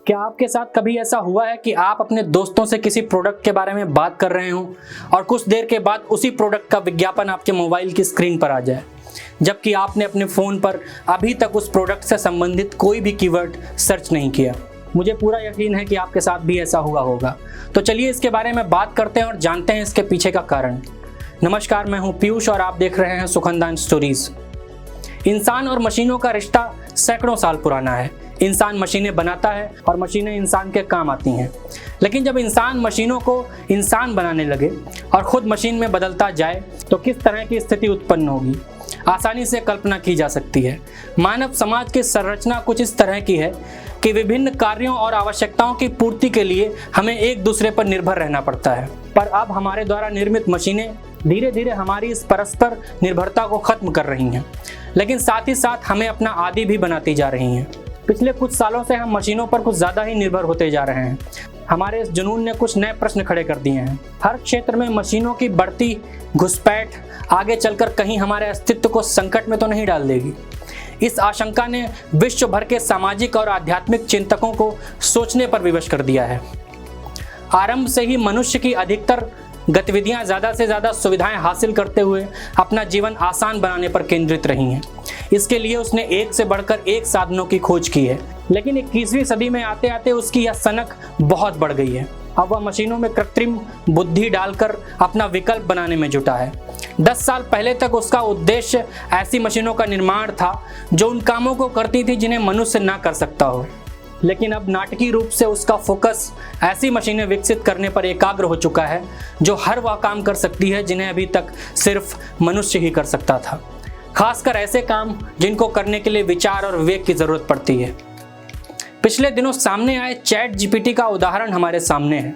क्या आपके साथ कभी ऐसा हुआ है कि आप अपने दोस्तों से किसी प्रोडक्ट के बारे में बात कर रहे हो और कुछ देर के बाद उसी प्रोडक्ट का विज्ञापन आपके मोबाइल की स्क्रीन पर आ जाए, जबकि आपने अपने फ़ोन पर अभी तक उस प्रोडक्ट से संबंधित कोई भी कीवर्ड सर्च नहीं किया। मुझे पूरा यकीन है कि आपके साथ भी ऐसा हुआ होगा। तो चलिए इसके बारे में बात करते हैं और जानते हैं इसके पीछे का कारण। नमस्कार, मैं हूं पीयूष और आप देख रहे हैं सुखनदान स्टोरीज। इंसान और मशीनों का रिश्ता सैकड़ों साल पुराना है। इंसान मशीनें बनाता है और मशीनें इंसान के काम आती हैं। लेकिन जब इंसान मशीनों को इंसान बनाने लगे और खुद मशीन में बदलता जाए तो किस तरह की स्थिति उत्पन्न होगी, आसानी से कल्पना की जा सकती है। मानव समाज की संरचना कुछ इस तरह की है कि विभिन्न कार्यों और आवश्यकताओं की पूर्ति के लिए हमें एक दूसरे पर निर्भर रहना पड़ता है। पर अब हमारे द्वारा निर्मित मशीनें धीरे धीरे हमारी इस परस्पर निर्भरता को खत्म कर रही हैं, लेकिन साथ ही साथ हमें अपना आदी भी बनाती जा रही हैं। पिछले कुछ सालों से हम मशीनों पर कुछ ज़्यादा ही निर्भर होते जा रहे हैं। हमारे इस जुनून ने कुछ नए प्रश्न खड़े कर दिए हैं। हर क्षेत्र में मशीनों की बढ़ती घुसपैठ आगे चलकर कहीं हमारे अस्तित्व को संकट में तो नहीं डाल देगी। इस आशंका ने विश्व भर के सामाजिक और आध्यात्मिक चिंतकों को सोचने पर विवश कर दिया है। आरंभ से ही मनुष्य की अधिकतर गतिविधियां ज़्यादा से ज़्यादा सुविधाएं हासिल करते हुए अपना जीवन आसान बनाने पर केंद्रित रही हैं। इसके लिए उसने एक से बढ़कर एक साधनों की खोज की है, लेकिन 21वीं सदी में आते आते उसकी यह सनक बहुत बढ़ गई है। अब वह मशीनों में कृत्रिम बुद्धि डालकर अपना विकल्प बनाने में जुटा है। 10 साल पहले तक उसका उद्देश्य ऐसी मशीनों का निर्माण था जो उन कामों को करती थी जिन्हें मनुष्य ना कर सकता हो, लेकिन अब नाटकीय रूप से उसका फोकस ऐसी मशीनें विकसित करने पर एकाग्र हो चुका है जो हर वह काम कर सकती है जिन्हें अभी तक सिर्फ मनुष्य ही कर सकता था, खासकर ऐसे काम जिनको करने के लिए विचार और विवेक की जरूरत पड़ती है। पिछले दिनों सामने आए चैट जीपीटी का उदाहरण हमारे सामने है।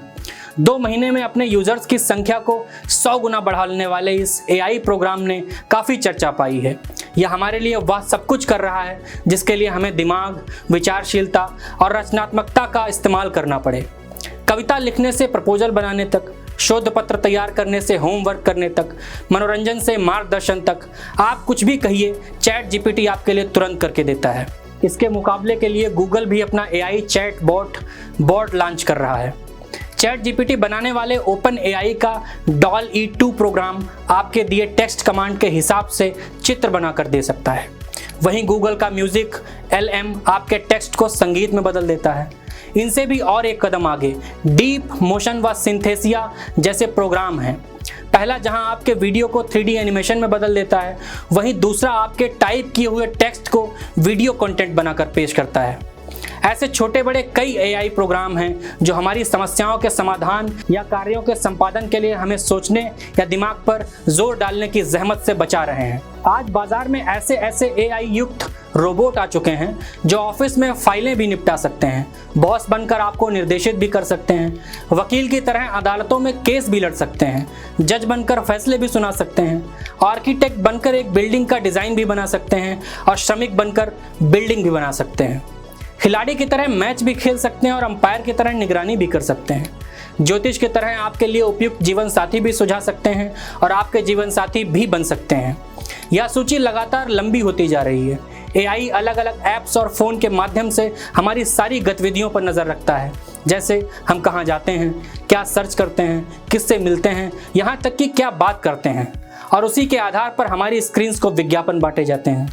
2 महीने में अपने यूजर्स की संख्या को 100 गुना बढ़ाने वाले इस एआई प्रोग्राम ने काफ़ी चर्चा पाई है। यह हमारे लिए वह सब कुछ कर रहा है जिसके लिए हमें दिमाग, विचारशीलता और रचनात्मकता का इस्तेमाल करना पड़े। कविता लिखने से प्रपोजल बनाने तक, शोध पत्र तैयार करने से होमवर्क करने तक, मनोरंजन से मार्गदर्शन तक, आप कुछ भी कहिए, चैट जीपीटी आपके लिए तुरंत करके देता है। इसके मुकाबले के लिए गूगल भी अपना एआई चैट बॉट लॉन्च कर रहा है। चैट जीपीटी बनाने वाले ओपन एआई का DALL-E 2 प्रोग्राम आपके दिए टेक्स्ट कमांड के हिसाब से चित्र बनाकर दे सकता है। वहीं गूगल का म्यूजिक LM आपके टेक्स्ट को संगीत में बदल देता है। इनसे भी और एक कदम आगे डीप मोशन व सिंथेसिया जैसे प्रोग्राम हैं। पहला जहां आपके वीडियो को 3D एनिमेशन में बदल देता है, वहीं दूसरा आपके टाइप किए हुए टेक्स्ट को वीडियो कंटेंट बनाकर पेश करता है। ऐसे छोटे बड़े कई एआई प्रोग्राम हैं जो हमारी समस्याओं के समाधान या कार्यों के संपादन के लिए हमें सोचने या दिमाग पर जोर डालने की जहमत से बचा रहे हैं। आज बाजार में ऐसे एआई युक्त रोबोट आ चुके हैं जो ऑफिस में फाइलें भी निपटा सकते हैं, बॉस बनकर आपको निर्देशित भी कर सकते हैं, वकील की तरह अदालतों में केस भी लड़ सकते हैं, जज बनकर फैसले भी सुना सकते हैं, आर्किटेक्ट बनकर एक बिल्डिंग का डिज़ाइन भी बना सकते हैं और श्रमिक बनकर बिल्डिंग भी बना सकते हैं। खिलाड़ी की तरह मैच भी खेल सकते हैं और अंपायर की तरह निगरानी भी कर सकते हैं। ज्योतिष की तरह आपके लिए उपयुक्त जीवन साथी भी सुझा सकते हैं और आपके जीवन साथी भी बन सकते हैं। यह सूची लगातार लंबी होती जा रही है। एआई अलग अलग ऐप्स और फ़ोन के माध्यम से हमारी सारी गतिविधियों पर नज़र रखता है, जैसे हम कहाँ जाते हैं, क्या सर्च करते हैं, किससे मिलते हैं, यहाँ तक कि क्या बात करते हैं, और उसी के आधार पर हमारी स्क्रीन्स को विज्ञापन बांटे जाते हैं।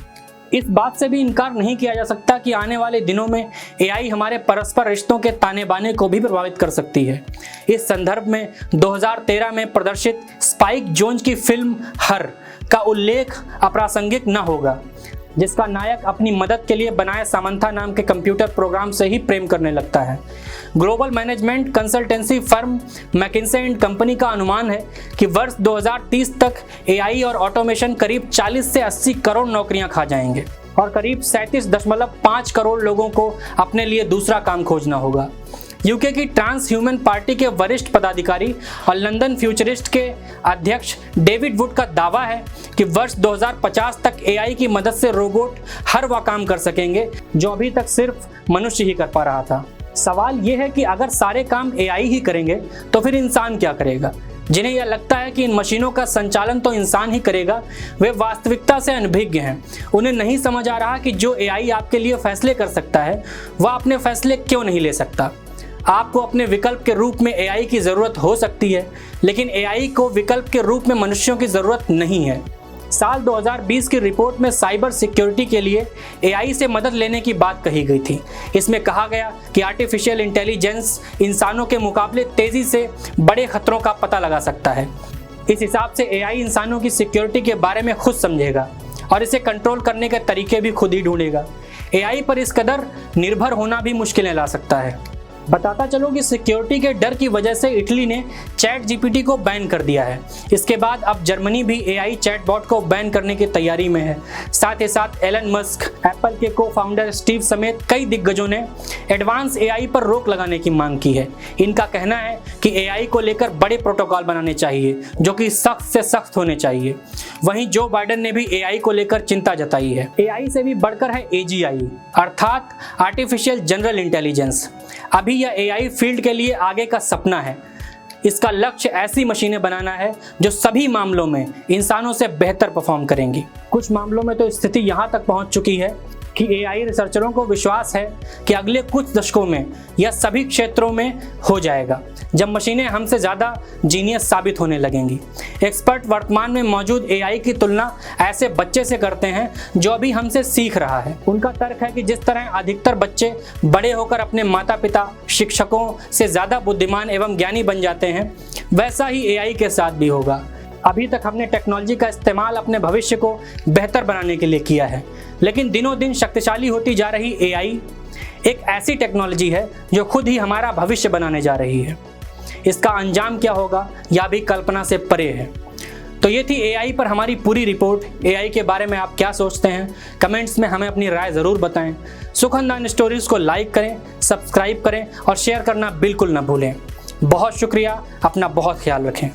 इस बात से भी इनकार नहीं किया जा सकता कि आने वाले दिनों में एआई हमारे परस्पर रिश्तों के ताने बाने को भी प्रभावित कर सकती है। इस संदर्भ में 2013 में प्रदर्शित स्पाइक जोन्स की फिल्म हर का उल्लेख अप्रासंगिक न होगा, जिसका नायक अपनी मदद के लिए बनाए सामंथा नाम के कंप्यूटर प्रोग्राम से ही प्रेम करने लगता है। Global management consultancy firm McKinsey and company का अनुमान है कि वर्ष 2030 तक एआई और ऑटोमेशन करीब 40 से 80 करोड़ नौकरियां खा जाएंगे और करीब 37.5 करोड़ लोगों को अपने लिए दूसरा काम खोजना होगा। यूके की ट्रांस ह्यूमन पार्टी के वरिष्ठ पदाधिकारी और लंदन फ्यूचरिस्ट के अध्यक्ष डेविड वुड का दावा है कि वर्ष 2050 तक एआई की मदद से रोबोट हर वह काम कर सकेंगे जो अभी तक सिर्फ मनुष्य ही कर पा रहा था। सवाल यह है कि अगर सारे काम एआई ही करेंगे तो फिर इंसान क्या करेगा? जिन्हें यह लगता है कि इन मशीनों का संचालन तो इंसान ही करेगा, वे वास्तविकता से अनभिज्ञ हैं। उन्हें नहीं समझ आ रहा कि जो एआई आपके लिए फैसले कर सकता है वह अपने फैसले क्यों नहीं ले सकता। आपको अपने विकल्प के रूप में एआई की ज़रूरत हो सकती है, लेकिन एआई को विकल्प के रूप में मनुष्यों की ज़रूरत नहीं है। साल 2020 की रिपोर्ट में साइबर सिक्योरिटी के लिए एआई से मदद लेने की बात कही गई थी। इसमें कहा गया कि आर्टिफिशियल इंटेलिजेंस इंसानों के मुकाबले तेज़ी से बड़े खतरों का पता लगा सकता है। इस हिसाब से एआई इंसानों की सिक्योरिटी के बारे में खुद समझेगा और इसे कंट्रोल करने के तरीके भी खुद ही ढूंढेगा। एआई पर इस कदर निर्भर होना भी मुश्किलें ला सकता है। बताता चलो कि सिक्योरिटी के डर की वजह से इटली ने चैट जीपीटी को बैन कर दिया है। इसके बाद अब जर्मनी भी एआई चैटबॉट को बैन करने की तैयारी में है। साथ ही साथ एलन मस्क, एप्पल के को फाउंडर स्टीव समेत कई दिग्गजों ने एडवांस एआई पर रोक लगाने की मांग की है। इनका कहना है कि एआई को लेकर बड़े प्रोटोकॉल बनाने चाहिए जो कि सख्त से सख्त होने चाहिए। वहीं जो बाइडेन ने भी एआई को लेकर चिंता जताई है। एआई से भी बढ़कर है एजीआई अर्थात आर्टिफिशियल जनरल इंटेलिजेंस। अभी यह एआई फील्ड के लिए आगे का सपना है। इसका लक्ष्य ऐसी मशीनें बनाना है जो सभी मामलों में इंसानों से बेहतर परफॉर्म करेंगी। कुछ मामलों में तो स्थिति यहाँ तक पहुँच चुकी है कि एआई रिसर्चरों को विश्वास है कि अगले कुछ दशकों में यह सभी क्षेत्रों में हो जाएगा, जब मशीनें हमसे ज़्यादा जीनियस साबित होने लगेंगी। एक्सपर्ट वर्तमान में मौजूद एआई की तुलना ऐसे बच्चे से करते हैं जो अभी हमसे सीख रहा है। उनका तर्क है कि जिस तरह अधिकतर बच्चे बड़े होकर अपने माता पिता, शिक्षकों से ज़्यादा बुद्धिमान एवं ज्ञानी बन जाते हैं, वैसा ही एआई के साथ भी होगा। अभी तक हमने टेक्नोलॉजी का इस्तेमाल अपने भविष्य को बेहतर बनाने के लिए किया है, लेकिन दिनों दिन शक्तिशाली होती जा रही एआई एक ऐसी टेक्नोलॉजी है जो खुद ही हमारा भविष्य बनाने जा रही है। इसका अंजाम क्या होगा यह भी कल्पना से परे है। तो ये थी एआई पर हमारी पूरी रिपोर्ट। एआई के बारे में आप क्या सोचते हैं? कमेंट्स में हमें अपनी राय ज़रूर बताएं। सुखनदान स्टोरीज़ को लाइक करें, सब्सक्राइब करें और शेयर करना बिल्कुल न भूलें। बहुत शुक्रिया। अपना बहुत ख्याल रखें।